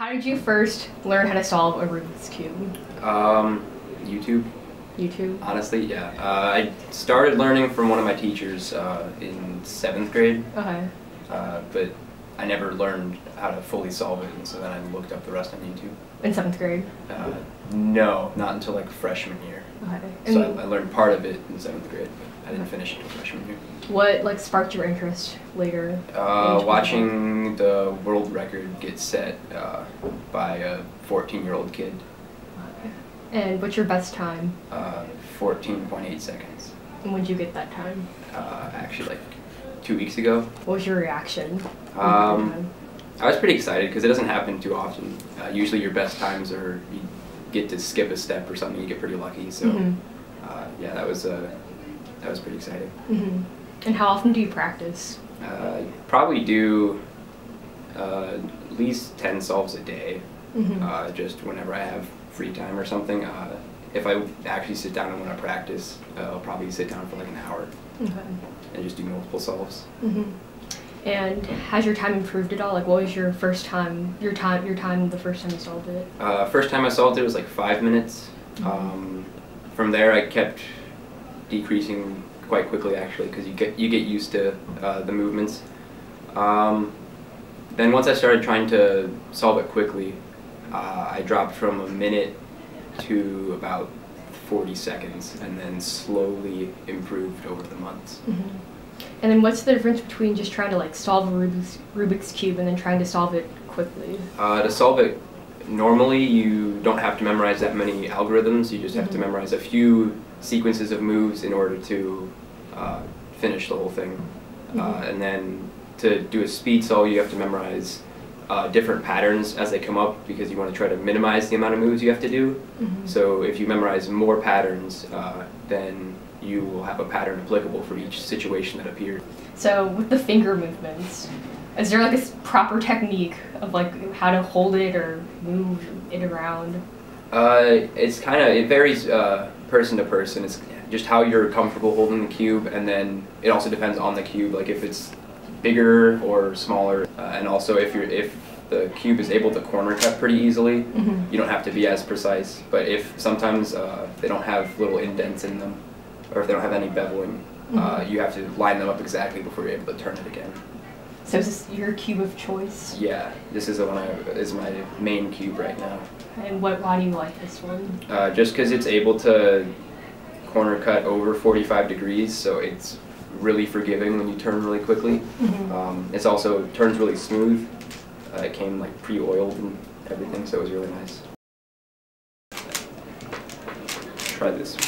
How did you first learn how to solve a Rubik's Cube? YouTube. YouTube? Honestly, yeah. I started learning from one of my teachers in 7th grade. Okay. But I never learned how to fully solve it, and so then I looked up the rest on YouTube. In 7th grade? No, not until like freshman year. Okay. So I learned part of it in 7th grade, but I didn't finish it until freshman year. What sparked your interest later? Watching the world record get set by a 14-year-old kid. Okay. And what's your best time? 14.8 seconds. And when did you get that time? Actually, like 2 weeks ago. What was your reaction? I was pretty excited because it doesn't happen too often. Usually your best times are you get to skip a step or something, you get pretty lucky. So yeah, that was pretty exciting. And how often do you practice? Probably do at least 10 solves a day, just whenever I have free time or something. If I actually sit down and want to practice, I'll probably sit down for like an hour and just do multiple solves. And has your time improved at all? Like, what was your first time, your time the first time you solved it? First time I solved it was like 5 minutes. From there I kept decreasing quite quickly actually, because you get used to the movements. Then once I started trying to solve it quickly, I dropped from a minute to about 40 seconds, and then slowly improved over the months. And then what's the difference between just trying to like solve a Rubik's Cube and then trying to solve it quickly? To solve it normally, you don't have to memorize that many algorithms. You just have to memorize a few sequences of moves in order to finish the whole thing. And then to do a speed solve, you have to memorize different patterns as they come up, because you want to try to minimize the amount of moves you have to do. So if you memorize more patterns, then you will have a pattern applicable for each situation that appears. So with the finger movements, is there like a proper technique of like how to hold it or move it around? It varies person to person. It's just how you're comfortable holding the cube, and then it also depends on the cube, like if it's bigger or smaller, and also if the cube is able to corner cut pretty easily, you don't have to be as precise. But if sometimes they don't have little indents in them, or if they don't have any beveling, you have to line them up exactly before you're able to turn it again. So is this your cube of choice? Yeah, this is the one is my main cube right now. And why do you like this one? Just because it's able to corner cut over 45 degrees, so it's really forgiving when you turn really quickly. It's also turns really smooth. It came like pre-oiled and everything, so it was really nice. Try this one.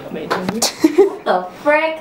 Amazing. What the frick?